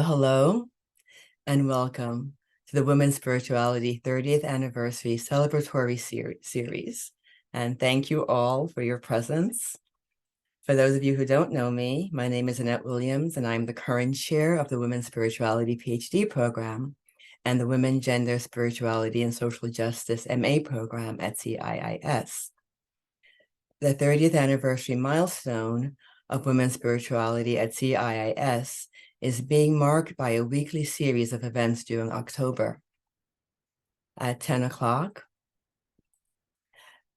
Hello and welcome to the Women's Spirituality 30th Anniversary Celebratory Series. And thank you all for your presence. For those of you who don't know me, my name is Annette Williams, and I'm the current chair of the Women's Spirituality PhD program and the Women, Gender, Spirituality, and Social Justice MA program at CIIS. The 30th anniversary milestone of Women's Spirituality at CIIS is being marked by a weekly series of events during October. At 10 o'clock,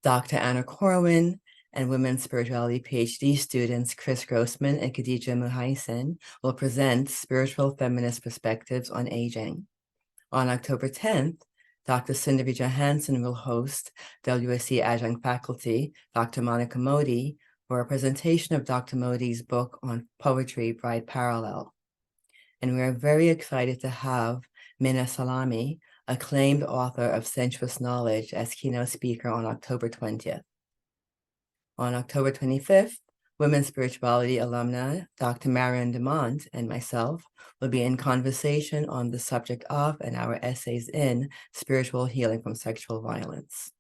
Dr. Anna Corwin and Women's Spirituality PhD students Kris Grossman and Khadija Muhaisen will present Spiritual Feminist Perspectives on Aging. On October 10th, Dr. Khadija Muhaisen will host WSE adjunct faculty, Dr. Monica Modi, for a presentation of Dr. Modi's book on poetry, Bride Parallel. And we are very excited to have Mina Salami, acclaimed author of Sensuous Knowledge, as keynote speaker on October 20th. On October 25th, Women's Spirituality alumna Dr. Marion Demont and myself will be in conversation on the subject of and our essays in spiritual healing from sexual violence.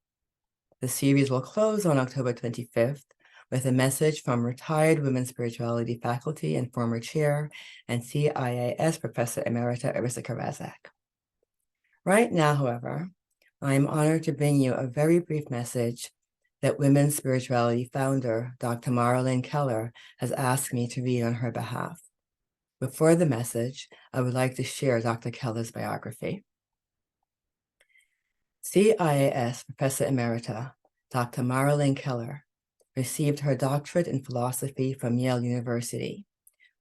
The series will close on October 25th with a message from retired Women's Spirituality faculty and former chair and CIIS Professor Emerita Adrs. Right now, however, I am honored to bring you a very brief message that Women's Spirituality founder, Dr. Marilyn Keller, has asked me to read on her behalf. Before the message, I would like to share Dr. Keller's biography. CIIS Professor Emerita, Dr. Marilyn Keller, received her doctorate in philosophy from Yale University,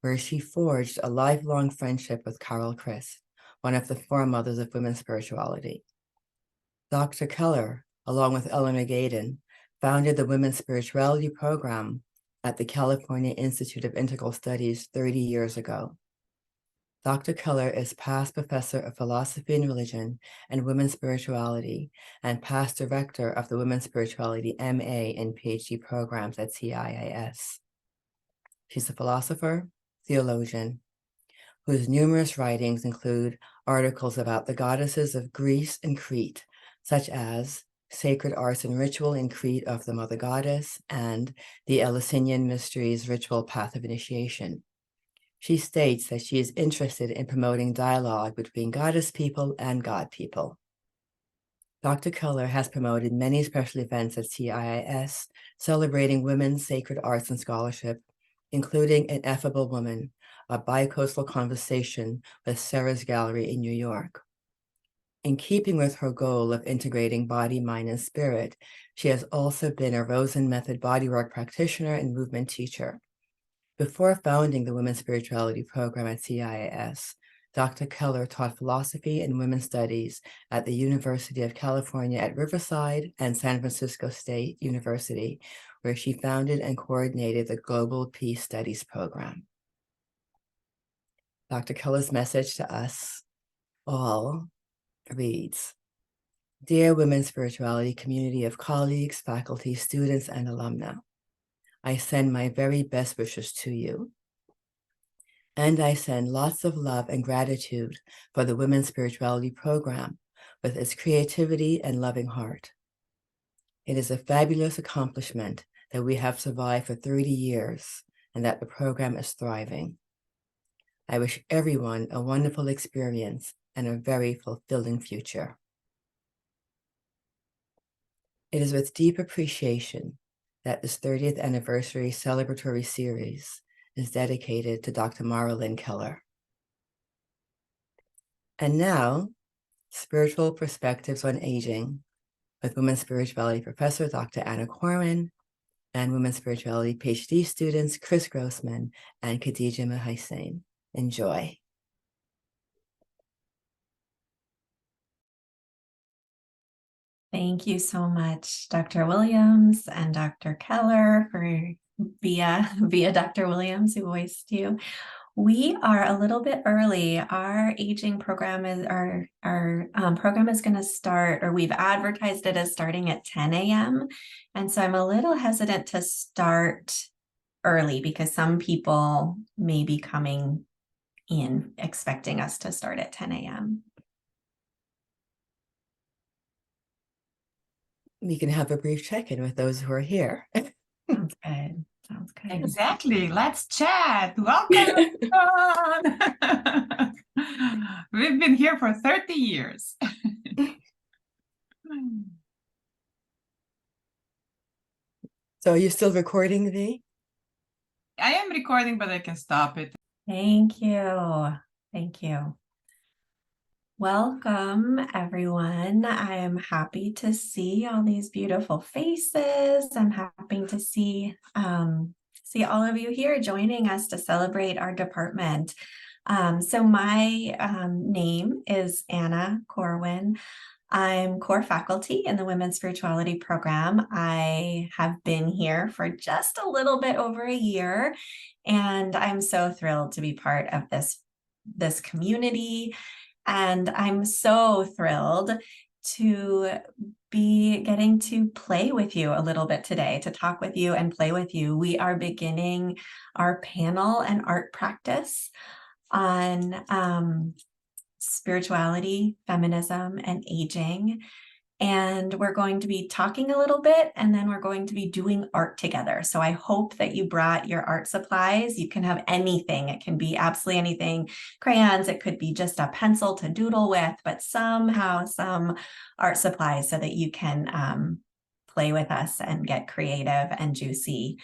where she forged a lifelong friendship with Carol Christ, one of the foremothers of women's spirituality. Dr. Keller, along with Ellen McGaden, founded the Women's Spirituality program at the California Institute of Integral Studies 30 years ago. Dr. Keller is past professor of philosophy and religion and women's spirituality and past director of the Women's Spirituality MA and PhD programs at CIIS. She's a philosopher, theologian, whose numerous writings include articles about the goddesses of Greece and Crete, such as Sacred Arts and Ritual in Crete of the Mother Goddess and the Eleusinian Mysteries Ritual Path of Initiation. She states that she is interested in promoting dialogue between goddess people and God people. Dr. Keller has promoted many special events at CIIS celebrating women's sacred arts and scholarship, including Ineffable Woman, a bi-coastal conversation with Sarah's Gallery in New York. In keeping with her goal of integrating body, mind, and spirit, she has also been a Rosen Method bodywork practitioner and movement teacher. Before founding the Women's Spirituality program at CIIS, Dr. Keller taught philosophy and women's studies at the University of California at Riverside and San Francisco State University, where she founded and coordinated the Global Peace Studies program. Dr. Keller's message to us all reads, Dear Women's Spirituality community of colleagues, faculty, students, and alumni, I send my very best wishes to you. And I send lots of love and gratitude for the Women's Spirituality program with its creativity and loving heart. It is a fabulous accomplishment that we have survived for 30 years and that the program is thriving. I wish everyone a wonderful experience and a very fulfilling future. It is with deep appreciation that this 30th anniversary celebratory series is dedicated to Dr. Marilyn Keller. And now, Spiritual Perspectives on Aging with Women's Spirituality Professor Dr. Anna Corwin and Women's Spirituality PhD students Kris Grossman and Khadija Muhaisen. Enjoy. Thank you so much, Dr. Williams and Dr. Keller, for via Dr. Williams, who voiced you. We are a little bit early. Our aging program is our program is going to start, or we've advertised it as starting at 10 a.m. And so I'm a little hesitant to start early because some people may be coming in, expecting us to start at 10 a.m. We can have a brief check-in with those who are here. Sounds good. Sounds good. Exactly. Let's chat. Welcome, everyone. We've been here for 30 years. So are you still recording, V? I am recording, but I can stop it. Thank you. Thank you. Welcome, everyone. I am happy to see all these beautiful faces. I'm happy to see all of you here joining us to celebrate our department. So my name is Anna Corwin. I'm core faculty in the Women's Spirituality program. I have been here for just a little bit over a year, and I'm so thrilled to be part of this community. And I'm so thrilled to be getting to play with you a little bit today, to talk with you and play with you. We are beginning our panel and art practice on spirituality, feminism, and aging. And we're going to be talking a little bit, and then we're going to be doing art together. So I hope that you brought your art supplies. You can have anything. It can be absolutely anything. Crayons, it could be just a pencil to doodle with, but somehow some art supplies so that you can play with us and get creative and juicy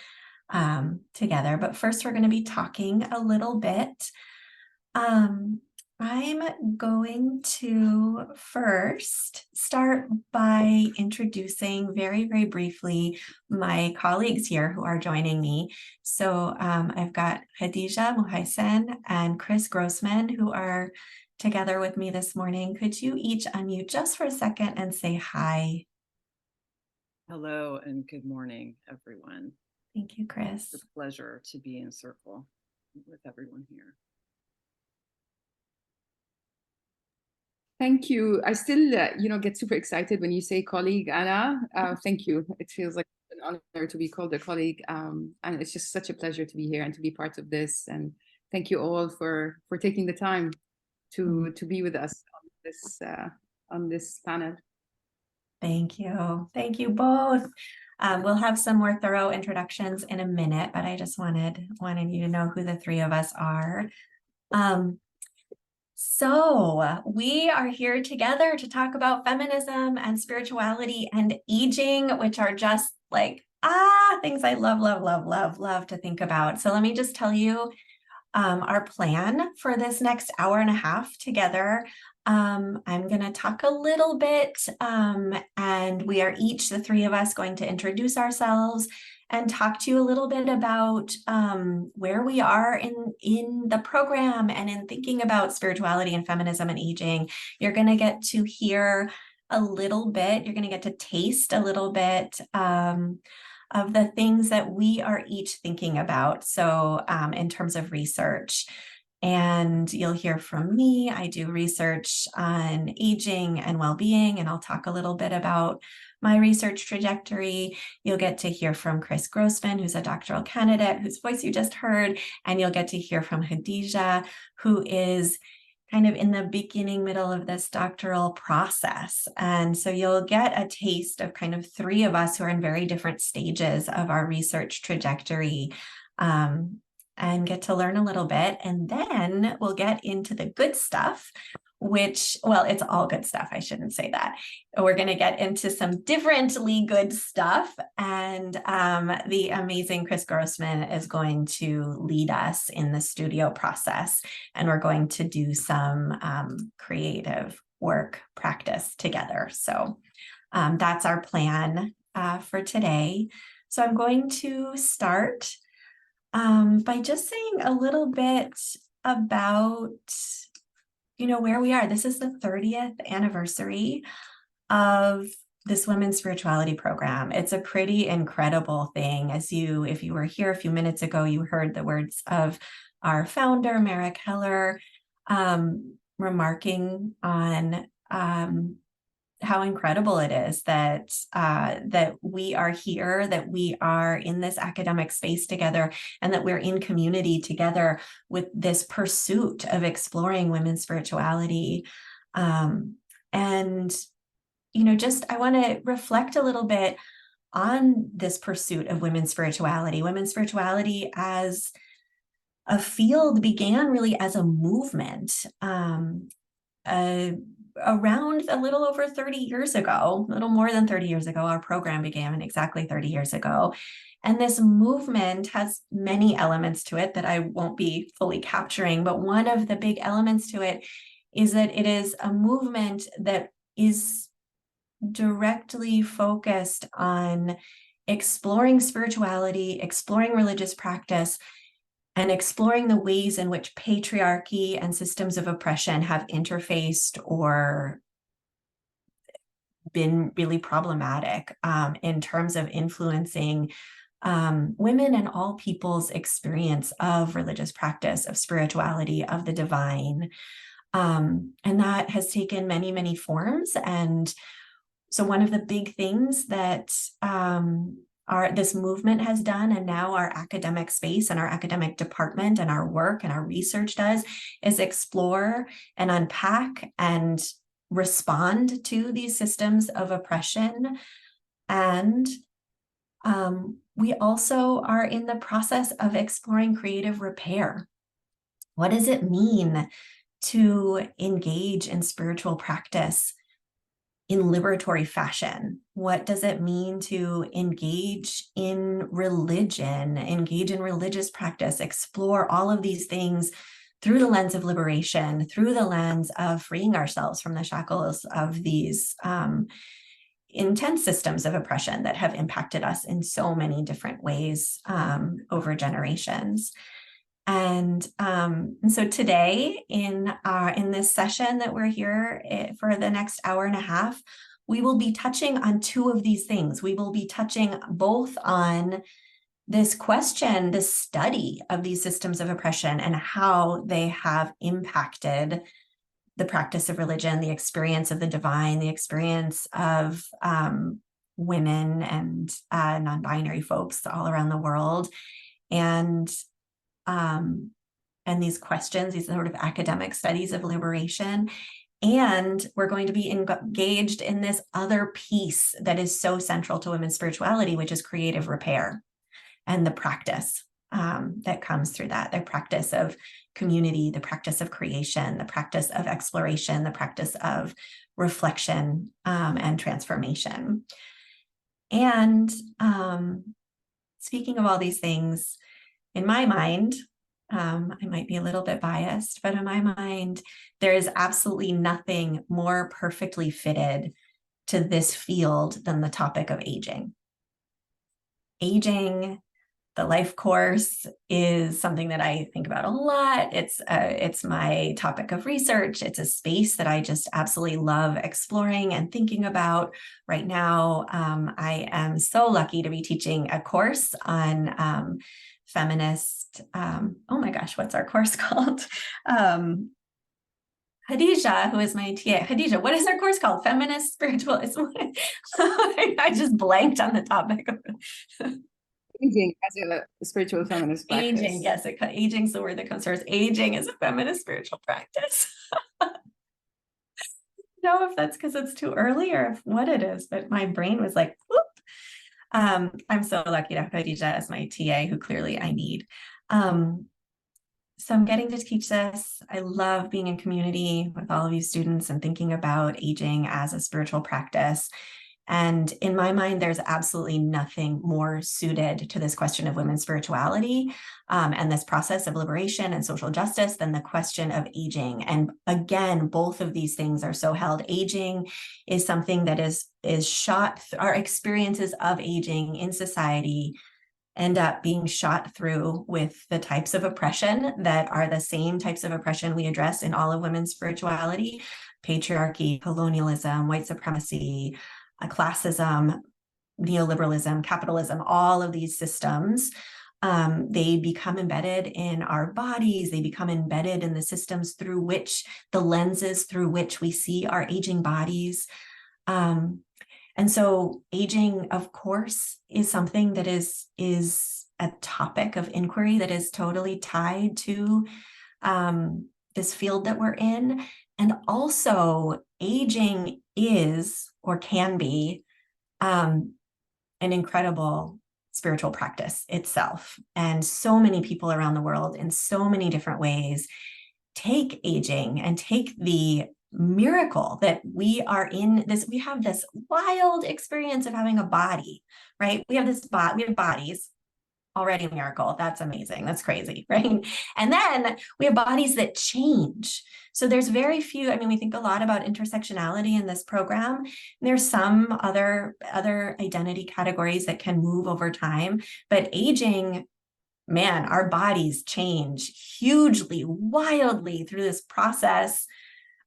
together. But first, we're going to be talking a little bit. I'm going to first start by introducing very, very briefly my colleagues here who are joining me. So I've got Khadija Muhaisen and Kris Grossman who are together with me this morning. Could you each unmute just for a second and say hi? Hello and good morning, everyone. Thank you, Kris. It's a pleasure to be in circle with everyone here. Thank you. I still, get super excited when you say colleague, Anna. Thank you. It feels like an honor to be called a colleague. And it's just such a pleasure to be here and to be part of this. And thank you all for taking the time to be with us on this panel. Thank you. Thank you both. We'll have some more thorough introductions in a minute, but I just wanted you to know who the three of us are. So we are here together to talk about feminism and spirituality and aging, which are just like, things I love to think about. So let me just tell you our plan for this next hour and a half together. I'm going to talk a little bit, and we are each, the three of us, going to introduce ourselves and talk to you a little bit about where we are in the program and in thinking about spirituality and feminism and aging. You're going to get to hear a little bit, you're going to get to taste a little bit of the things that we are each thinking about. So in terms of research. And you'll hear from me. I do research on aging and well-being, and I'll talk a little bit about my research trajectory. You'll get to hear from Kris Grossman, who's a doctoral candidate, whose voice you just heard, and you'll get to hear from Khadija, who is kind of in the beginning, middle of this doctoral process. And so you'll get a taste of kind of three of us who are in very different stages of our research trajectory. And get to learn a little bit. And then we'll get into the good stuff, which, well, it's all good stuff. I shouldn't say that. We're going to get into some differently good stuff. And the amazing Kris Grossman is going to lead us in the studio process. And we're going to do some creative work practice together. So that's our plan for today. So I'm going to start by just saying a little bit about, where we are. This is the 30th anniversary of this women's spirituality program. It's a pretty incredible thing. If you were here a few minutes ago, you heard the words of our founder, Keller, remarking on how incredible it is that that we are here, that we are in this academic space together, and that we're in community together with this pursuit of exploring women's spirituality. And, you know, just I want to reflect a little bit on this pursuit of women's spirituality. Women's spirituality as a field began really as a movement. Around a little over 30 years ago, a little more than 30 years ago, our program began exactly 30 years ago. And this movement has many elements to it that I won't be fully capturing, but one of the big elements to it is that it is a movement that is directly focused on exploring spirituality, exploring religious practice, and exploring the ways in which patriarchy and systems of oppression have interfaced or been really problematic in terms of influencing women and all people's experience of religious practice, of spirituality, of the divine. And that has taken many, many forms. And so one of the big things that this movement has done, and now our academic space and our academic department and our work and our research does, is explore and unpack and respond to these systems of oppression. And we also are in the process of exploring creative repair. What does it mean to engage in spiritual practice in liberatory fashion? What does it mean to engage in religion, engage in religious practice, explore all of these things through the lens of liberation, through the lens of freeing ourselves from the shackles of these intense systems of oppression that have impacted us in so many different ways over generations? And so today in this session that we're here for the next hour and a half, we will be touching on two of these things. We will be touching both on this question, this study of these systems of oppression and how they have impacted the practice of religion, the experience of the divine, the experience of women and non-binary folks all around the world. And these questions, these sort of academic studies of liberation. And we're going to be engaged in this other piece that is so central to women's spirituality, which is creative repair and the practice that comes through that, the practice of community, the practice of creation, the practice of exploration, the practice of reflection and transformation. And speaking of all these things, in my mind, I might be a little bit biased, but in my mind, there is absolutely nothing more perfectly fitted to this field than the topic of aging. Aging, the life course, is something that I think about a lot. It's my topic of research. It's a space that I just absolutely love exploring and thinking about. Right now, I am so lucky to be teaching a course on Feminist. Oh my gosh, what's our course called? Khadija, who is my TA. Khadija, what is our course called? Feminist Spiritualism. I just blanked on the topic. Aging as a spiritual feminist practice. Aging, yes, aging is the word that comes first. Aging is a feminist spiritual practice. I don't know if that's because it's too early or if what it is, but my brain was like, whoop. I'm so lucky to have Khadija as my TA, who clearly I need. So I'm getting to teach this. I love being in community with all of you students and thinking about aging as a spiritual practice. And in my mind, there's absolutely nothing more suited to this question of women's spirituality and this process of liberation and social justice than the question of aging. And again, both of these things are so held. Aging is something that is shot, our experiences of aging in society end up being shot through with the types of oppression that are the same types of oppression we address in all of women's spirituality: patriarchy, colonialism, white supremacy, classism, neoliberalism, capitalism. All of these systems, they become embedded in our bodies. They become embedded in the systems through which, the lenses through which we see our aging bodies. And so aging, of course, is something that is a topic of inquiry that is totally tied to this field that we're in. And also aging is, or can be, an incredible spiritual practice itself. And so many people around the world in so many different ways take aging and take the miracle that we are in this, we have this wild experience of having a body, right? We have this we have bodies, already a miracle. That's amazing. That's crazy, right? And then we have bodies that change. So there's very few, I mean, we think a lot about intersectionality in this program. And there's some other identity categories that can move over time, but aging, man, our bodies change hugely, wildly through this process,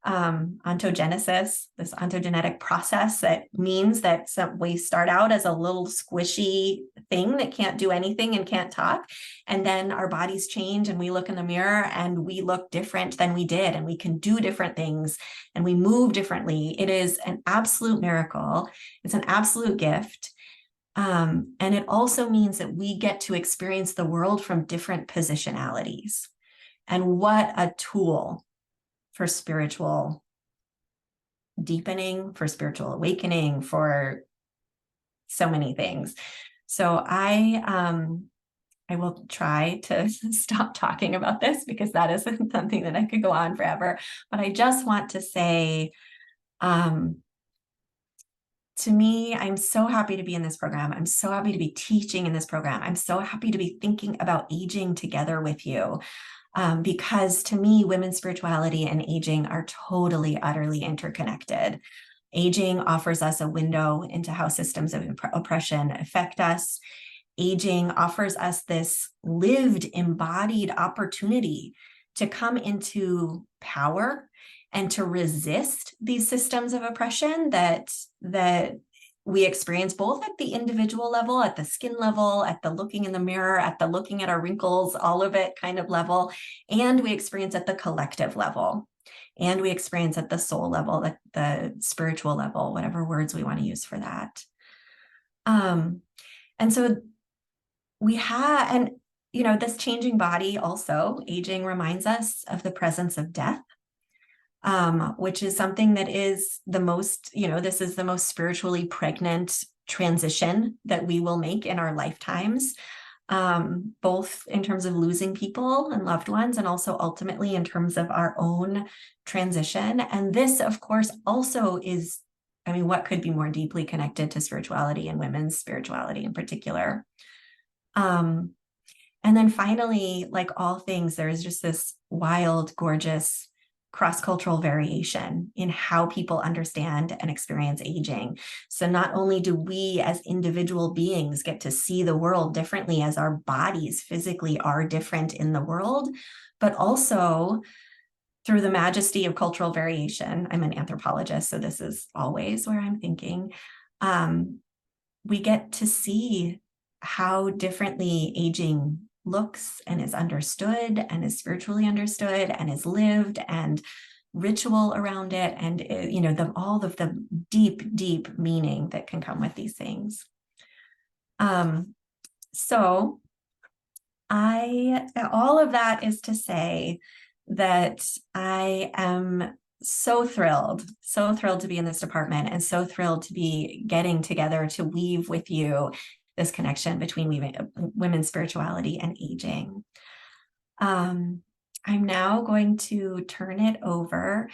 ontogenesis, this ontogenetic process that means that we start out as a little squishy thing that can't do anything and can't talk. And then our bodies change and we look in the mirror and we look different than we did, and we can do different things and we move differently. It is an absolute miracle. It's an absolute gift. And it also means that we get to experience the world from different positionalities. And what a tool for spiritual deepening, for spiritual awakening, for so many things. So I will try to stop talking about this, because that is something that I could go on forever. But I just want to say, to me, I'm so happy to be in this program. I'm so happy to be teaching in this program. I'm so happy to be thinking about aging together with you. Because to me, women's spirituality and aging are totally, utterly interconnected. Aging offers us a window into how systems of oppression affect us. Aging offers us this lived, embodied opportunity to come into power and to resist these systems of oppression that we experience, both at the individual level, at the skin level, at the looking in the mirror, at the looking at our wrinkles, all of it kind of level, and we experience at the collective level, and we experience at the soul level, the spiritual level, whatever words we want to use for that. And so we have, and you know, this changing body also, aging reminds us of the presence of death. Which is something that is the most, you know, this is the most spiritually pregnant transition that we will make in our lifetimes, both in terms of losing people and loved ones, and also ultimately in terms of our own transition. And this, of course, also is, I mean, what could be more deeply connected to spirituality and women's spirituality in particular? And then finally, like all things, there is just this wild, gorgeous cross-cultural variation in how people understand and experience aging. So not only do we as individual beings get to see the world differently as our bodies physically are different in the world, but also through the majesty of cultural variation. I'm an anthropologist, so this is always where I'm thinking. We get to see how differently aging looks and is understood and is spiritually understood and is lived, and ritual around it, and you know, all of the deep meaning that can come with these things. So all of that is to say that I am so thrilled to be in this department, and so thrilled to be getting together to weave with you this connection between women's spirituality and aging. I'm now going to turn it over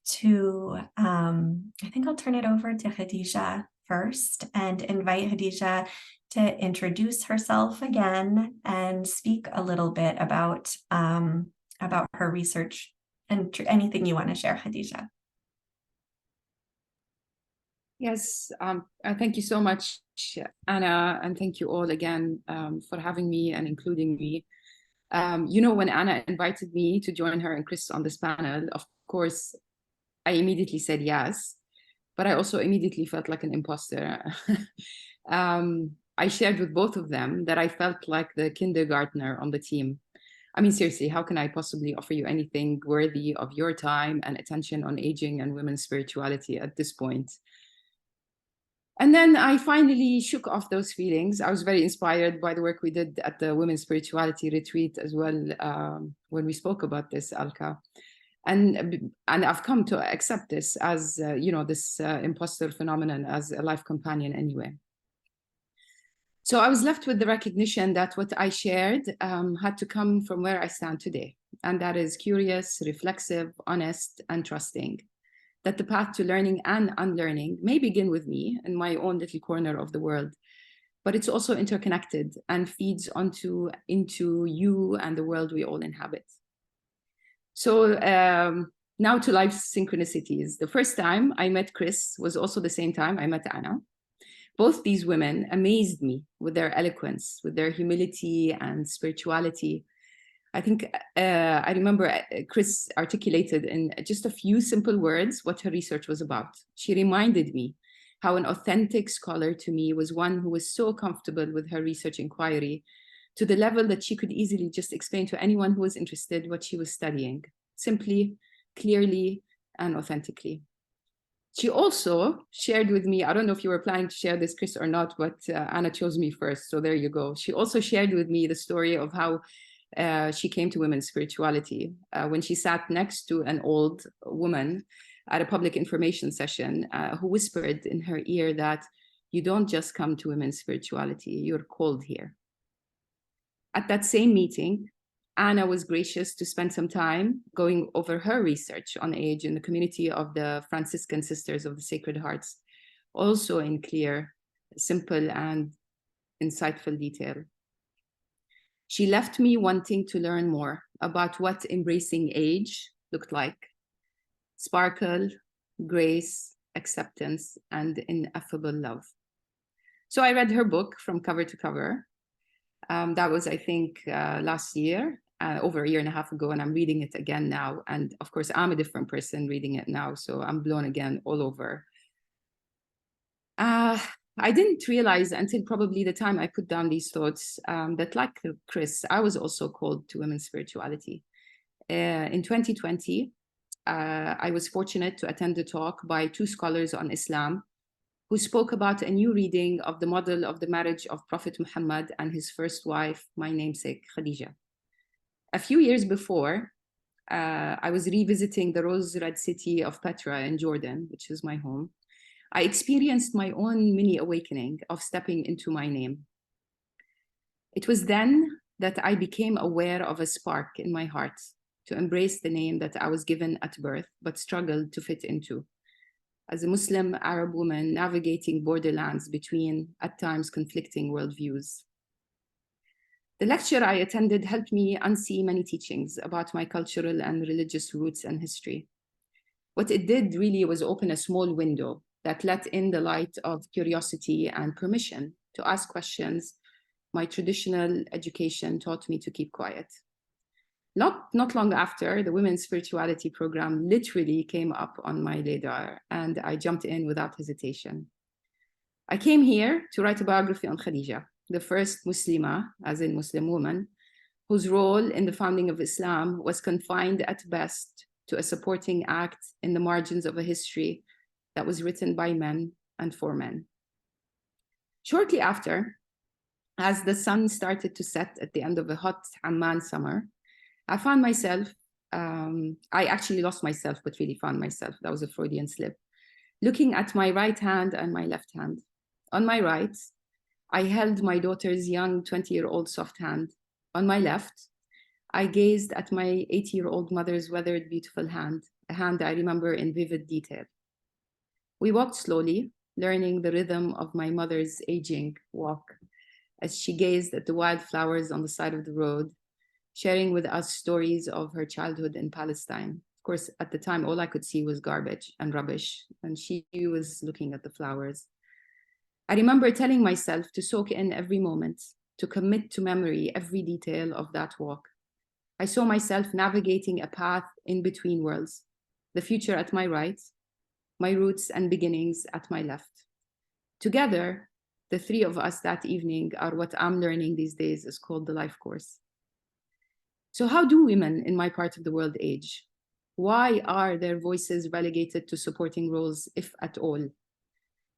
to, I think I'll turn it over to Khadija first, and invite Khadija to introduce herself again and speak a little bit about her research and anything you want to share, Khadija. Yes, thank you so much, Anna, and thank you all again for having me and including me. You know, when Anna invited me to join her and Kris on this panel, of course, I immediately said yes, but I also immediately felt like an imposter. I shared with both of them that I felt like the kindergartner on the team. I mean, seriously, how can I possibly offer you anything worthy of your time and attention on aging and women's spirituality at this point? And then I finally shook off those feelings. I was very inspired by the work we did at the Women's Spirituality Retreat as well, when we spoke about this, Alka. And I've come to accept this as, this imposter phenomenon as a life companion anyway. So I was left with the recognition that what I shared had to come from where I stand today. And that is curious, reflexive, honest, and trusting. That the path to learning and unlearning may begin with me in my own little corner of the world, but it's also interconnected and feeds into you and the world we all inhabit. So now to life's synchronicities. The first time I met Kris was also the same time I met Anna. Both these women amazed me with their eloquence, with their humility and spirituality. I think I remember Kris articulated in just a few simple words what her research was about. She reminded me how an authentic scholar to me was one who was so comfortable with her research inquiry to the level that she could easily just explain to anyone who was interested what she was studying, simply, clearly, and authentically. She also shared with me, I don't know if you were planning to share this, Kris, or not, but Anna chose me first, so there you go. She also shared with me the story of how she came to women's spirituality when she sat next to an old woman at a public information session who whispered in her ear that you don't just come to women's spirituality, you're called here. At that same meeting, Anna was gracious to spend some time going over her research on age in the community of the Franciscan Sisters of the Sacred Hearts, also in clear, simple, and insightful detail. She left me wanting to learn more about what embracing age looked like. Sparkle, grace, acceptance, and ineffable love. So I read her book from cover to cover. That was, I think, last year, over a year and a half ago, and I'm reading it again now. And of course, I'm a different person reading it now, so I'm blown again all over. I didn't realize until probably the time I put down these thoughts that, like Kris, I was also called to women's spirituality. In 2020, I was fortunate to attend a talk by two scholars on Islam who spoke about a new reading of the model of the marriage of Prophet Muhammad and his first wife, my namesake, Khadija. A few years before, I was revisiting the rose-red city of Petra in Jordan, which is my home. I experienced my own mini awakening of stepping into my name. It was then that I became aware of a spark in my heart to embrace the name that I was given at birth, but struggled to fit into. As a Muslim Arab woman navigating borderlands between, at times, conflicting worldviews. The lecture I attended helped me unsee many teachings about my cultural and religious roots and history. What it did really was open a small window that let in the light of curiosity and permission to ask questions my traditional education taught me to keep quiet. Not long after, the Women's Spirituality program literally came up on my radar, and I jumped in without hesitation. I came here to write a biography on Khadija, the first Muslima, as in Muslim woman, whose role in the founding of Islam was confined at best to a supporting act in the margins of a history that was written by men and for men. Shortly after, as the sun started to set at the end of a hot Amman summer, I found myself, I actually lost myself, but really found myself, that was a Freudian slip, looking at my right hand and my left hand. On my right, I held my daughter's young 20-year-old soft hand. On my left, I gazed at my 80-year-old mother's weathered, beautiful hand, a hand I remember in vivid detail. We walked slowly, learning the rhythm of my mother's aging walk as she gazed at the wildflowers on the side of the road, sharing with us stories of her childhood in Palestine. Of course, at the time, all I could see was garbage and rubbish, and she was looking at the flowers. I remember telling myself to soak in every moment, to commit to memory every detail of that walk. I saw myself navigating a path in between worlds, the future at my right, my roots and beginnings at my left. Together, the three of us that evening are what I'm learning these days is called the life course. So how do women in my part of the world age? Why are their voices relegated to supporting roles, if at all?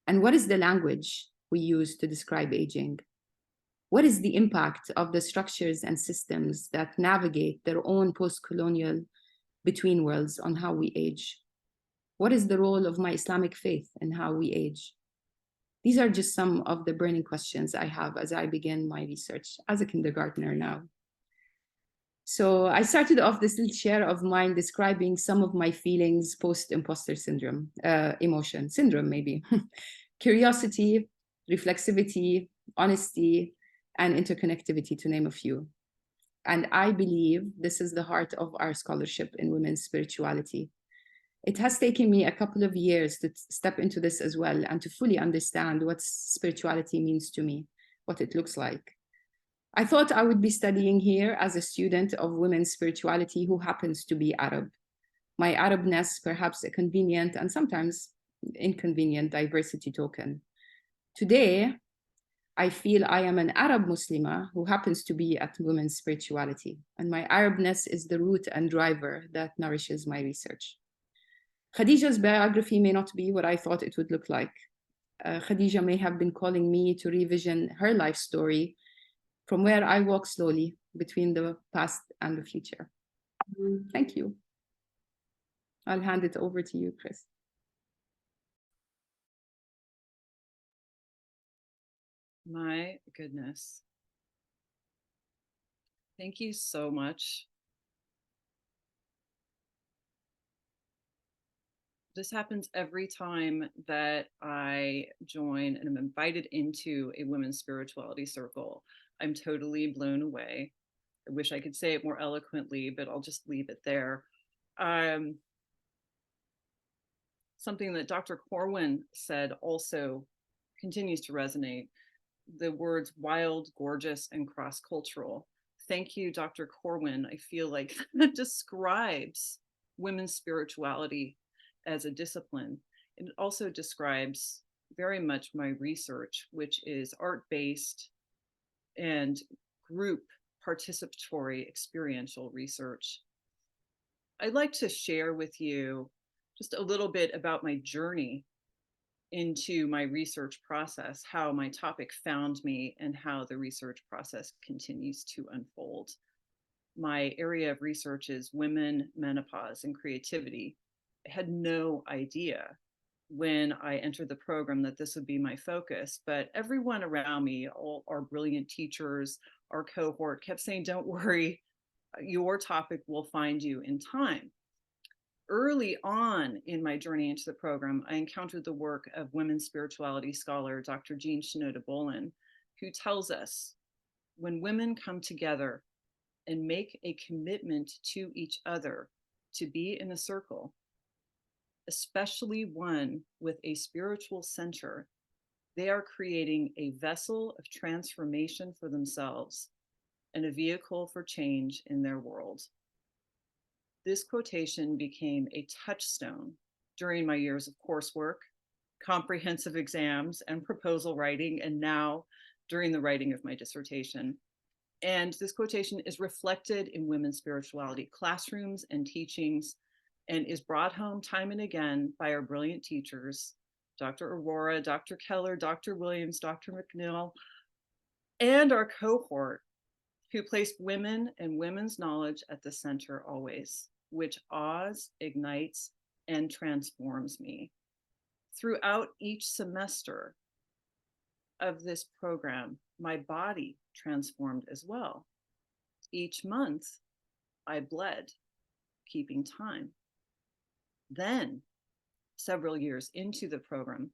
And what is the language we use to describe aging? What is the impact of the structures and systems that navigate their own post-colonial between worlds on how we age? What is the role of my Islamic faith in how we age? These are just some of the burning questions I have as I begin my research as a kindergartner now. So I started off this little share of mine describing some of my feelings post-imposter syndrome, emotion, syndrome maybe. Curiosity, reflexivity, honesty, and interconnectivity, to name a few. And I believe this is the heart of our scholarship in women's spirituality. It has taken me a couple of years to step into this as well and to fully understand what spirituality means to me, what it looks like. I thought I would be studying here as a student of women's spirituality who happens to be Arab. My Arabness, perhaps a convenient and sometimes inconvenient diversity token. Today, I feel I am an Arab Muslima who happens to be at women's spirituality, and my Arabness is the root and driver that nourishes my research. Khadija's biography may not be what I thought it would look like. Khadija may have been calling me to revision her life story from where I walk slowly between the past and the future. Thank you. I'll hand it over to you, Kris. My goodness. Thank you so much. This happens every time that I join and am invited into a women's spirituality circle. I'm totally blown away. I wish I could say it more eloquently, but I'll just leave it there. Something that Dr. Corwin said also continues to resonate. The words wild, gorgeous, and cross-cultural. Thank you, Dr. Corwin. I feel like that describes women's spirituality as a discipline. It also describes very much my research, which is art-based and group participatory experiential research. I'd like to share with you just a little bit about my journey into my research process, how my topic found me and how the research process continues to unfold. My area of research is women, menopause, and creativity. I had no idea when I entered the program that this would be my focus, but everyone around me, all our brilliant teachers, our cohort kept saying, don't worry, your topic will find you in time. Early on in my journey into the program, I encountered the work of women's spirituality scholar, Dr. Jean Shinoda-Bolen, who tells us when women come together and make a commitment to each other to be in a circle, especially one with a spiritual center, they are creating a vessel of transformation for themselves and a vehicle for change in their world. This quotation became a touchstone during my years of coursework, comprehensive exams, and proposal writing, and now during the writing of my dissertation. And this quotation is reflected in women's spirituality classrooms and teachings, and is brought home time and again by our brilliant teachers, Dr. Aurora, Dr. Keller, Dr. Williams, Dr. McNeil, and our cohort, who placed women and women's knowledge at the center always, which awes, ignites, and transforms me. Throughout each semester of this program, my body transformed as well. Each month, I bled, keeping time. Then, several years into the program,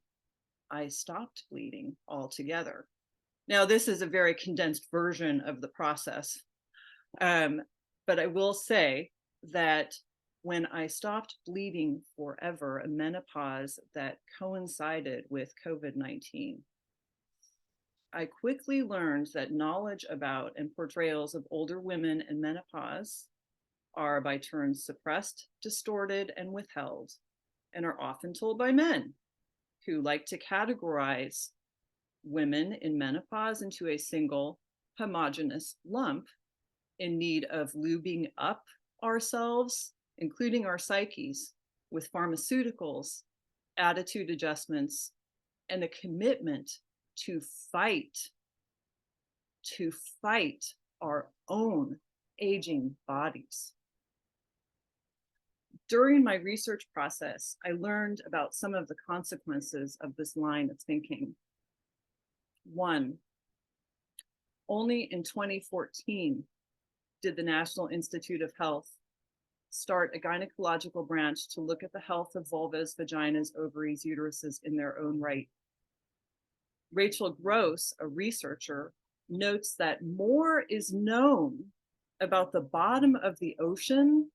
I stopped bleeding altogether. Now, this is a very condensed version of the process, but I will say that when I stopped bleeding forever, a menopause that coincided with COVID-19, I quickly learned that knowledge about and portrayals of older women and menopause are by turns suppressed, distorted, and withheld, and are often told by men who like to categorize women in menopause into a single homogeneous lump in need of lubing up ourselves, including our psyches, with pharmaceuticals, attitude adjustments, and a commitment to fight our own aging bodies. During my research process, I learned about some of the consequences of this line of thinking. One, only in 2014 did the National Institute of Health start a gynecological branch to look at the health of vulvas, vaginas, ovaries, uteruses in their own right. Rachel Gross, a researcher, notes that more is known about the bottom of the ocean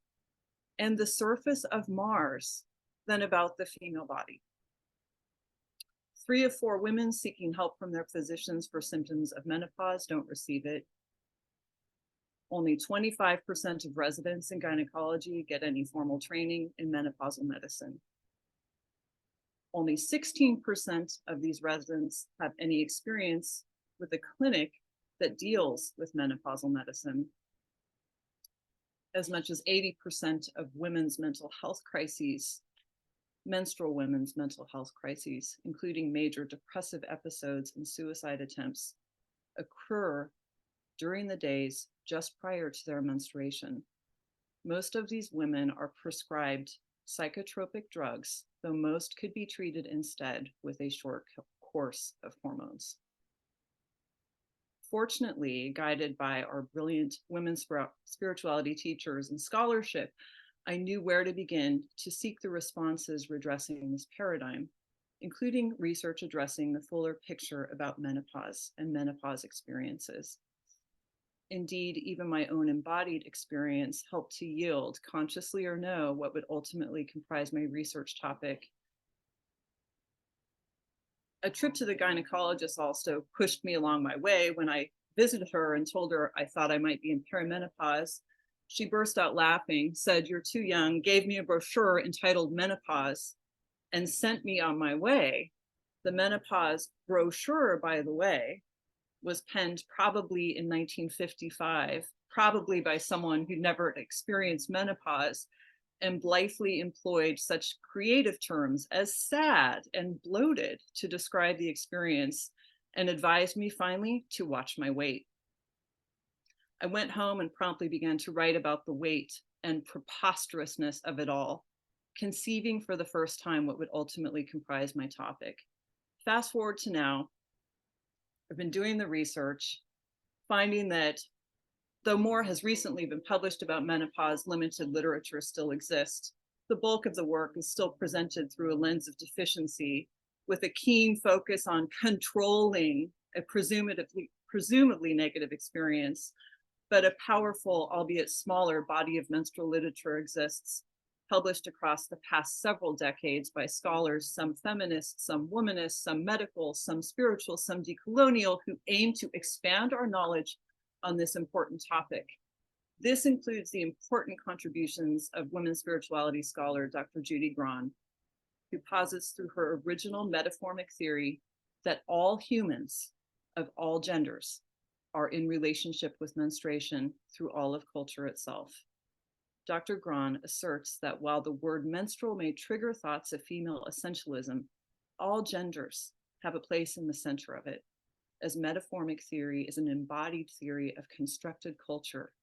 and the surface of Mars than about the female body. 3 of 4 women seeking help from their physicians for symptoms of menopause don't receive it. Only 25% of residents in gynecology get any formal training in menopausal medicine. Only 16% of these residents have any experience with a clinic that deals with menopausal medicine. As much as 80% of women's mental health crises, menstrual women's mental health crises, including major depressive episodes and suicide attempts, occur during the days just prior to their menstruation. Most of these women are prescribed psychotropic drugs, though most could be treated instead with a short course of hormones. Fortunately, guided by our brilliant women's spirituality teachers and scholarship, I knew where to begin to seek the responses redressing this paradigm, including research addressing the fuller picture about menopause and menopause experiences. Indeed, even my own embodied experience helped to yield, consciously or no, what would ultimately comprise my research topic. A trip to the gynecologist also pushed me along my way. When I visited her and told her I thought I might be in perimenopause, she burst out laughing, said, "You're too young," gave me a brochure entitled Menopause, and sent me on my way. The menopause brochure, by the way, was penned probably in 1955, probably by someone who'd never experienced menopause, and blithely employed such creative terms as sad and bloated to describe the experience, and advised me finally to watch my weight. I went home and promptly began to write about the weight and preposterousness of it all, conceiving for the first time what would ultimately comprise my topic. Fast forward to now, I've been doing the research, finding that though more has recently been published about menopause, limited literature still exists. The bulk of the work is still presented through a lens of deficiency, with a keen focus on controlling a presumably negative experience, but a powerful, albeit smaller, body of menstrual literature exists, published across the past several decades by scholars, some feminists, some womanists, some medical, some spiritual, some decolonial, who aim to expand our knowledge on this important topic. This includes the important contributions of women's spirituality scholar, Dr. Judy Grahn, who posits through her original metaformic theory that all humans of all genders are in relationship with menstruation through all of culture itself. Dr. Grahn asserts that while the word menstrual may trigger thoughts of female essentialism, all genders have a place in the center of it, as metaformic theory is an embodied theory of constructed culture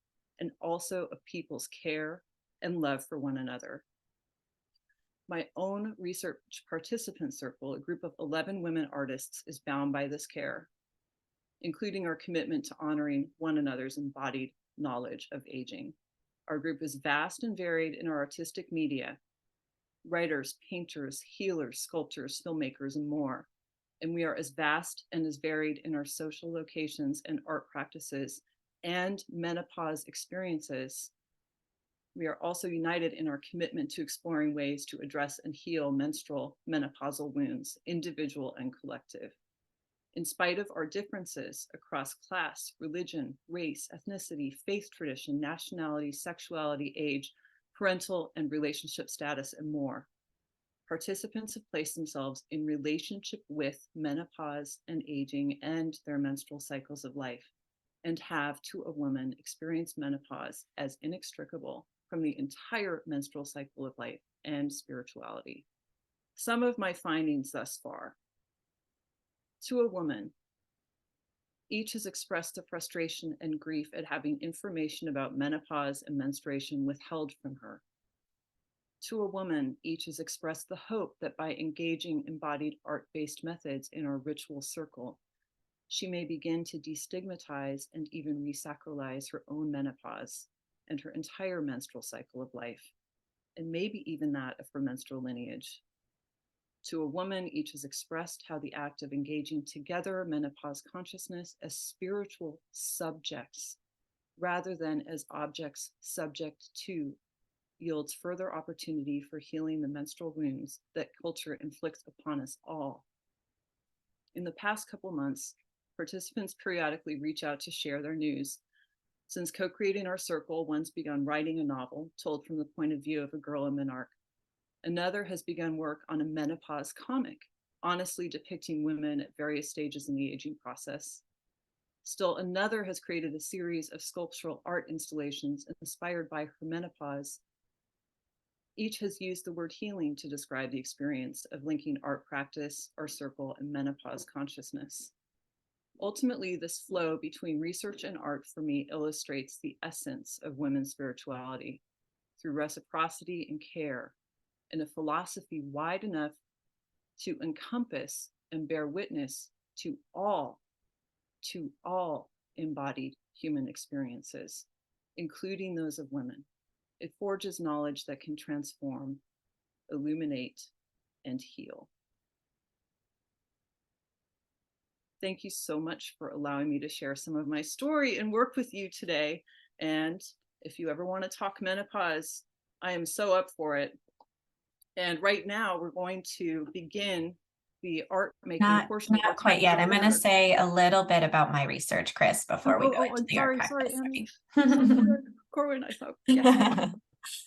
and also of people's care and love for one another. My own research participant circle, a group of 11 women artists, is bound by this care, including our commitment to honoring one another's embodied knowledge of aging. Our group is vast and varied in our artistic media: writers, painters, healers, sculptors, filmmakers, and more. And we are as vast and as varied in our social locations and art practices and menopause experiences. We are also united in our commitment to exploring ways to address and heal menstrual menopausal wounds, individual and collective. In spite of our differences across class, religion, race, ethnicity, faith tradition, nationality, sexuality, age, parental and relationship status, and more, participants have placed themselves in relationship with menopause and aging and their menstrual cycles of life, and have, to a woman, experienced menopause as inextricable from the entire menstrual cycle of life and spirituality. Some of my findings thus far: To a woman, each has expressed the frustration and grief at having information about menopause and menstruation withheld from her. To a woman, each has expressed the hope that by engaging embodied art-based methods in our ritual circle, she may begin to destigmatize and even resacralize her own menopause and her entire menstrual cycle of life, and maybe even that of her menstrual lineage. To a woman, each has expressed how the act of engaging together menopause consciousness as spiritual subjects, rather than as objects subject to, yields further opportunity for healing the menstrual wounds that culture inflicts upon us all. In the past couple months, participants periodically reach out to share their news. Since co-creating our circle, one's begun writing a novel told from the point of view of a girl in menarche. Another has begun work on a menopause comic, honestly depicting women at various stages in the aging process. Still another has created a series of sculptural art installations inspired by her menopause. Each has used the word healing to describe the experience of linking art practice, our circle, and menopause consciousness. Ultimately, this flow between research and art for me illustrates the essence of women's spirituality through reciprocity and care, and a philosophy wide enough to encompass and bear witness to all embodied human experiences, including those of women. It forges knowledge that can transform, illuminate, and heal. Thank you so much for allowing me to share some of my story and work with you today. And if you ever want to talk menopause, I am so up for it. And right now we're going to begin the art making portion. Not quite yet. I'm going to say a little bit about my research, Kris, before we go into the art practice. Sorry, Corwin, I thought, yes.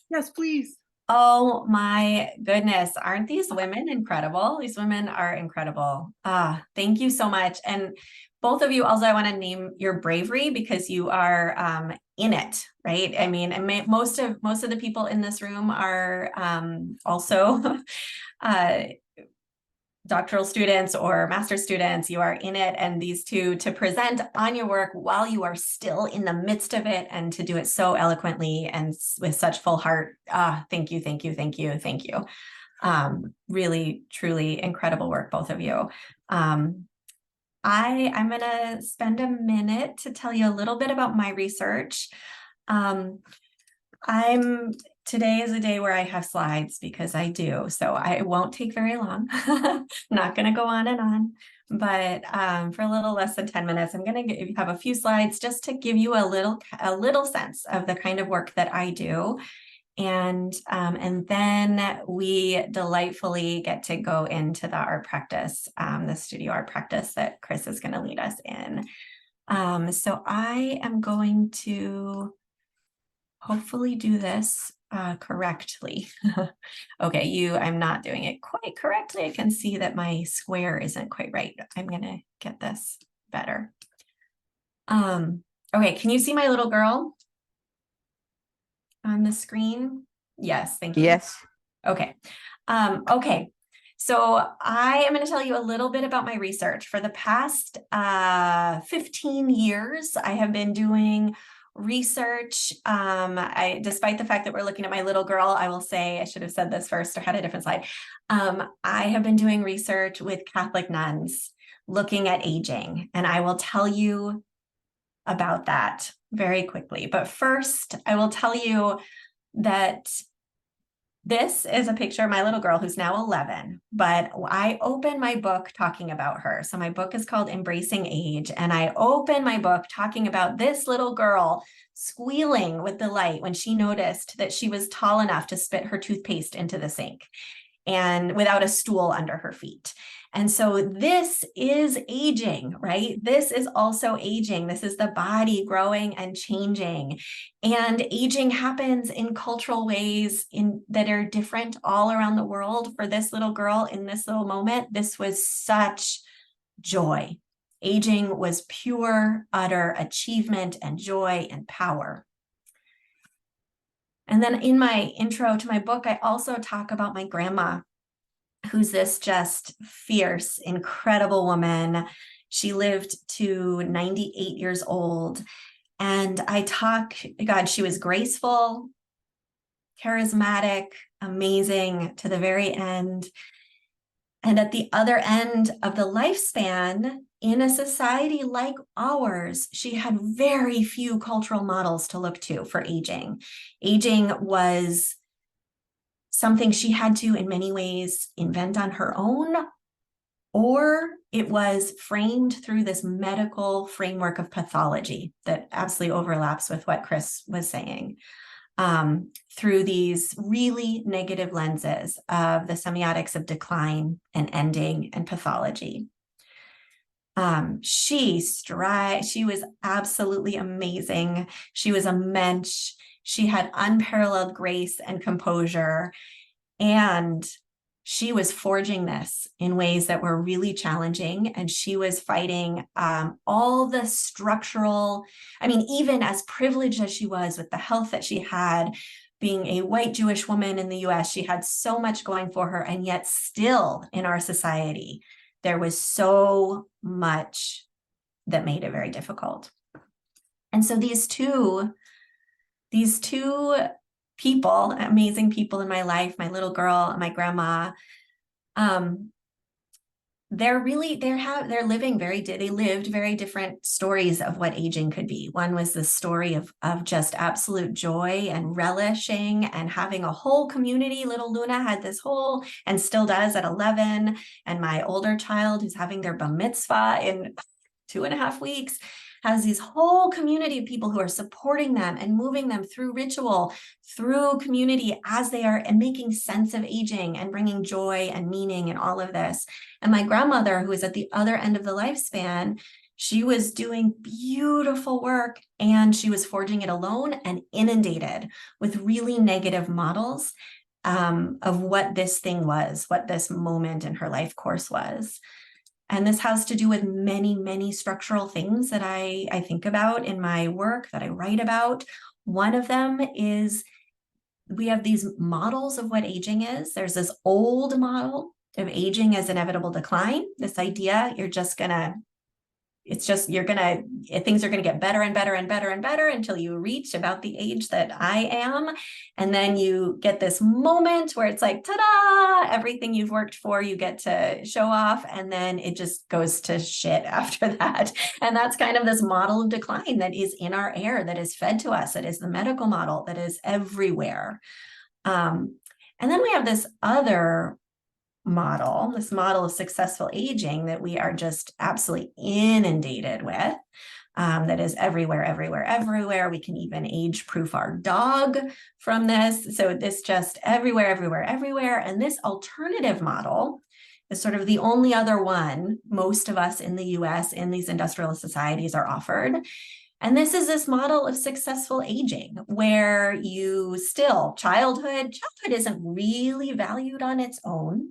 Yes, please. Oh my goodness. Aren't these women incredible? These women are incredible. Thank you so much. And both of you, also, I want to name your bravery because you are in it, right? I mean, most of the people in this room are also doctoral students or master's students. You are in it, and these two to present on your work while you are still in the midst of it and to do it so eloquently and with such full heart. Thank you, thank you, thank you, thank you. Really, truly incredible work, both of you. I'm going to spend a minute to tell you a little bit about my research. Today is a day where I have slides because I do, so I won't take very long. Not going to go on and on, but for a little less than 10 minutes, I'm going to have a few slides just to give you a little sense of the kind of work that I do. And then we delightfully get to go into the art practice, the studio art practice that Kris is going to lead us in. So I am going to hopefully do this correctly. Okay, I'm not doing it quite correctly. I can see that my square isn't quite right. I'm going to get this better. Okay, can you see my little girl on the screen? Yes, thank you. Yes. Okay. Okay. So I am going to tell you a little bit about my research. For the past 15 years, I have been doing research. Despite the fact that we're looking at my little girl, I will say, I should have said this first or had a different slide. I have been doing research with Catholic nuns looking at aging, and I will tell you about that very quickly. But first, I will tell you that this is a picture of my little girl who's now 11, but I open my book talking about her. So my book is called Embracing Age, and I open my book talking about this little girl squealing with delight when she noticed that she was tall enough to spit her toothpaste into the sink and without a stool under her feet. And so this is aging, right? This is also aging. This is the body growing and changing. And aging happens in cultural ways that are different all around the world. For this little girl in this little moment, this was such joy. Aging was pure, utter achievement and joy and power. And then in my intro to my book, I also talk about my grandma. who's this just fierce, incredible woman. She lived to 98 years old. And God, she was graceful, charismatic, amazing to the very end. And at the other end of the lifespan, in a society like ours, she had very few cultural models to look to for aging. Aging was something she had to, in many ways, invent on her own, or it was framed through this medical framework of pathology that absolutely overlaps with what Kris was saying, through these really negative lenses of the semiotics of decline and ending and pathology. She was absolutely amazing. She was a mensch. She had unparalleled grace and composure, and she was forging this in ways that were really challenging. And she was fighting all the structural, even as privileged as she was with the health that she had, being a white Jewish woman in the US, she had so much going for her. And yet still in our society, there was so much that made it very difficult. And so these two people, amazing people in my life, my little girl and my grandma, they lived very different stories of what aging could be. One was the story of just absolute joy and relishing and having a whole community. Little Luna had this whole, and still does at 11, and my older child who's having their bar mitzvah in 2.5 weeks has this whole community of people who are supporting them and moving them through ritual, through community as they are, and making sense of aging and bringing joy and meaning and all of this. And my grandmother, who is at the other end of the lifespan, she was doing beautiful work, and she was forging it alone and inundated with really negative models of what this thing was, what this moment in her life course was. And this has to do with many, many structural things that I think about in my work, that I write about. One of them is we have these models of what aging is. There's this old model of aging as inevitable decline. This idea, things are gonna get better and better and better and better until you reach about the age that I am. And then you get this moment where it's like, ta-da, everything you've worked for, you get to show off. And then it just goes to shit after that. And that's kind of this model of decline that is in our air, that is fed to us. That is the medical model that is everywhere. And then we have this other model, this model of successful aging that we are just absolutely inundated with, that is everywhere, everywhere, everywhere. We can even age-proof our dog from this. So this just everywhere, everywhere, everywhere. And this alternative model is sort of the only other one most of us in the US in these industrial societies are offered. And this is this model of successful aging where childhood isn't really valued on its own.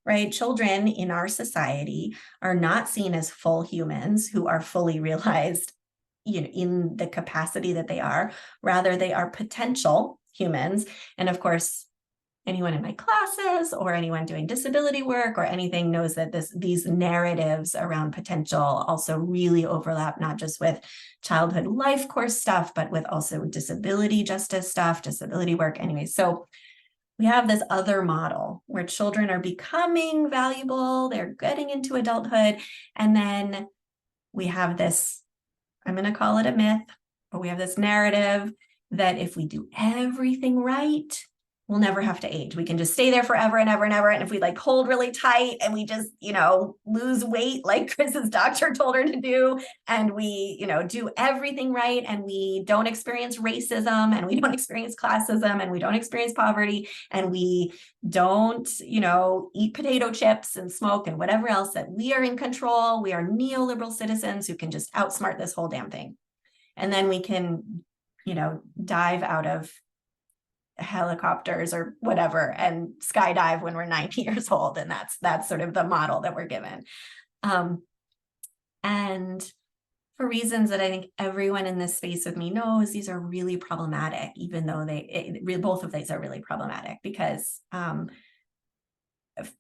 Right? Children in our society are not seen as full humans who are fully realized, in the capacity that they are. Rather, they are potential humans. And of course, anyone in my classes or anyone doing disability work or anything knows that these narratives around potential also really overlap, not just with childhood life course stuff, but with also disability justice stuff, disability work. Anyway, so we have this other model where children are becoming valuable, they're getting into adulthood, and then we have this, I'm going to call it a myth, but we have this narrative that if we do everything right, we'll never have to age. We can just stay there forever and ever and ever. And if we hold really tight and we just, lose weight like Kris's doctor told her to do, and we, do everything right, and we don't experience racism, and we don't experience classism, and we don't experience poverty, and we don't, eat potato chips and smoke and whatever else, that we are in control. We are neoliberal citizens who can just outsmart this whole damn thing. And then we can, dive out of helicopters or whatever and skydive when we're 90 years old, and that's sort of the model that we're given, and for reasons that I think everyone in this space with me knows, these are really problematic, even though both of these are really problematic, because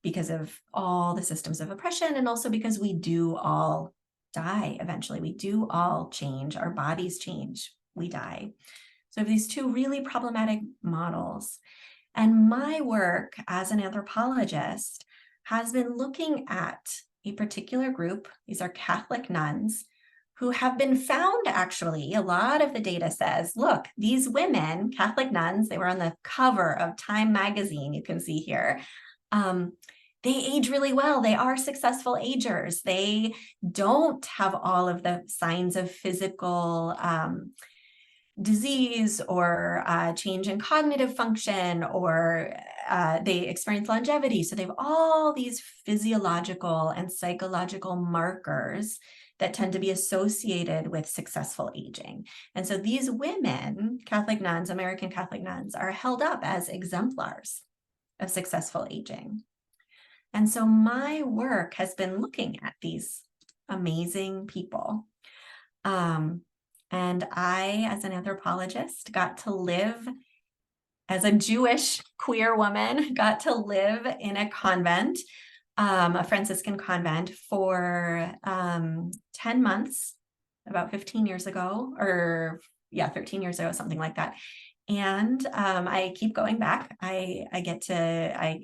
because of all the systems of oppression, and also because we do all die eventually. We do all change. Our bodies change. We die. So I have these two really problematic models. And my work as an anthropologist has been looking at a particular group. These are Catholic nuns who have been found, actually, a lot of the data says, look, these women, Catholic nuns, they were on the cover of Time magazine, you can see here. They age really well. They are successful agers. They don't have all of the signs of physical disease or change in cognitive function, or they experience longevity. So they have all these physiological and psychological markers that tend to be associated with successful aging. And so these women, Catholic nuns, American Catholic nuns, are held up as exemplars of successful aging. And so my work has been looking at these amazing people. And I, as an anthropologist, got to live as a Jewish queer woman, got to live in a convent, a Franciscan convent, for 10 months, about 15 years ago, or yeah, 13 years ago, something like that. And I keep going back. I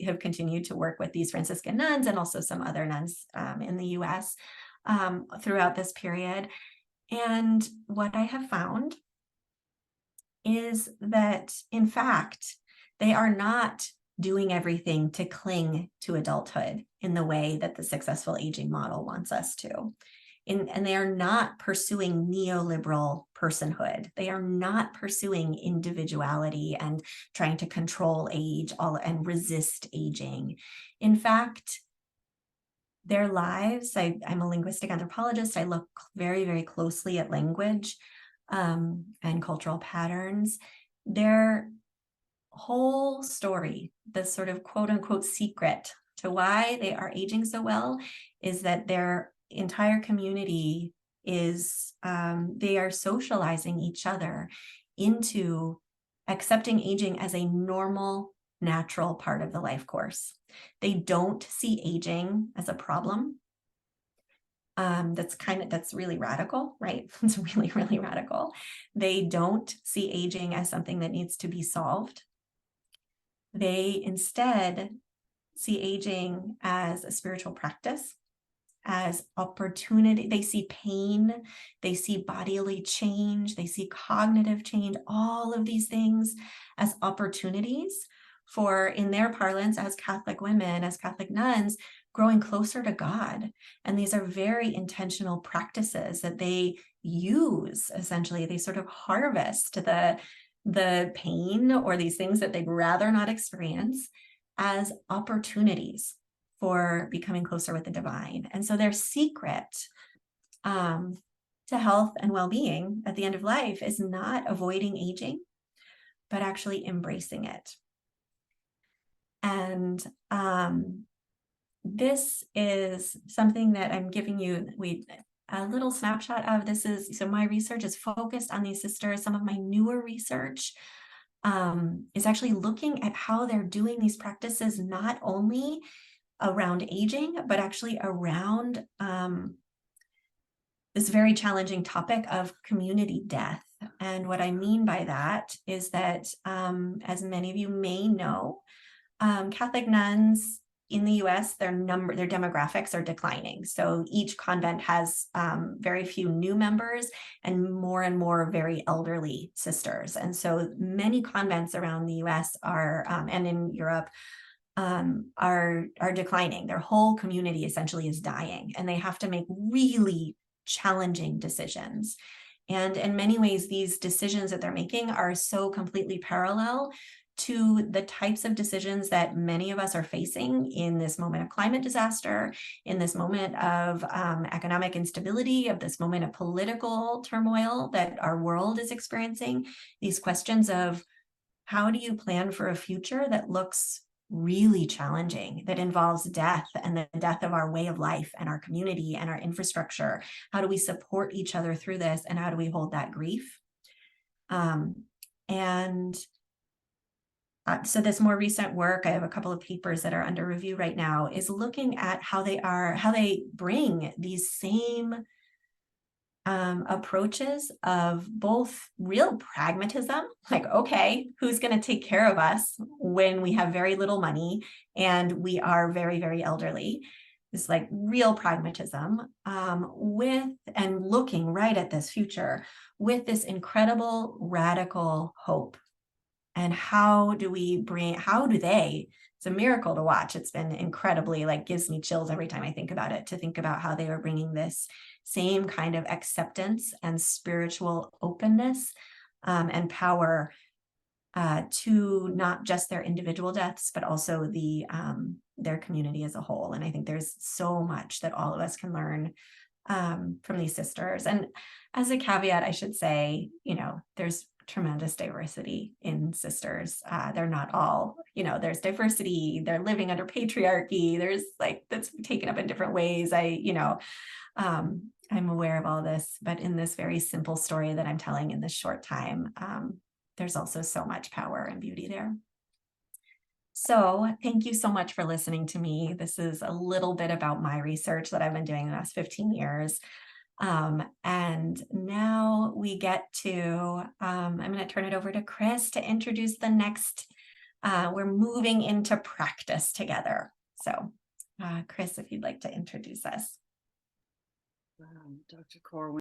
have continued to work with these Franciscan nuns and also some other nuns in the US throughout this period. And what I have found is that, in fact, they are not doing everything to cling to adulthood in the way that the successful aging model wants us to. And they are not pursuing neoliberal personhood. They are not pursuing individuality and trying to control age and resist aging. In fact, their lives, I'm a linguistic anthropologist. I look very, very closely at language and cultural patterns. Their whole story, the sort of quote unquote secret to why they are aging so well, is that their entire community is, they are socializing each other into accepting aging as a normal, natural part of the life course. They don't see aging as a problem. That's really radical, right? It's really, really radical. They don't see aging as something that needs to be solved. They instead see aging as a spiritual practice, as opportunity. They see pain, they see bodily change, they see cognitive change, all of these things as opportunities for, in their parlance, as Catholic women, as Catholic nuns, growing closer to God. And these are very intentional practices that they use. Essentially, they sort of harvest the pain or these things that they'd rather not experience as opportunities for becoming closer with the divine. And so their secret to health and well-being at the end of life is not avoiding aging, but actually embracing it. And this is something that I'm giving you a little snapshot of. So my research is focused on these sisters. Some of my newer research is actually looking at how they're doing these practices, not only around aging, but actually around this very challenging topic of community death. And what I mean by that is that, as many of you may know, Catholic nuns in the US, their demographics are declining. So each convent has very few new members and more very elderly sisters. And so many convents around the US are, and in Europe, are declining. Their whole community essentially is dying, and they have to make really challenging decisions. And in many ways, these decisions that they're making are so completely parallel to the types of decisions that many of us are facing in this moment of climate disaster, in this moment of economic instability, of this moment of political turmoil that our world is experiencing. These questions of how do you plan for a future that looks really challenging, that involves death and the death of our way of life and our community and our infrastructure? How do we support each other through this, and how do we hold that grief? And So this more recent work, I have a couple of papers that are under review right now, is looking at how they bring these same approaches of both real pragmatism, like, okay, who's going to take care of us when we have very little money and we are very, very elderly? This like real pragmatism and looking right at this future with this incredible radical hope. And how do they, it's a miracle to watch. It's been incredibly, like, gives me chills every time I think about it, to think about how they are bringing this same kind of acceptance and spiritual openness and power to not just their individual deaths, but also their community as a whole. And I think there's so much that all of us can learn from these sisters. And as a caveat, I should say, there's tremendous diversity in sisters. They're not all, there's diversity, they're living under patriarchy, there's like, that's taken up in different ways. I'm aware of all this, but in this very simple story that I'm telling in this short time, there's also so much power and beauty there. So thank you so much for listening to me. This is a little bit about my research that I've been doing the last 15 years. And now we get to, I'm going to turn it over to Kris to introduce the next, we're moving into practice together. So Kris, if you'd like to introduce us. Dr. Corwin.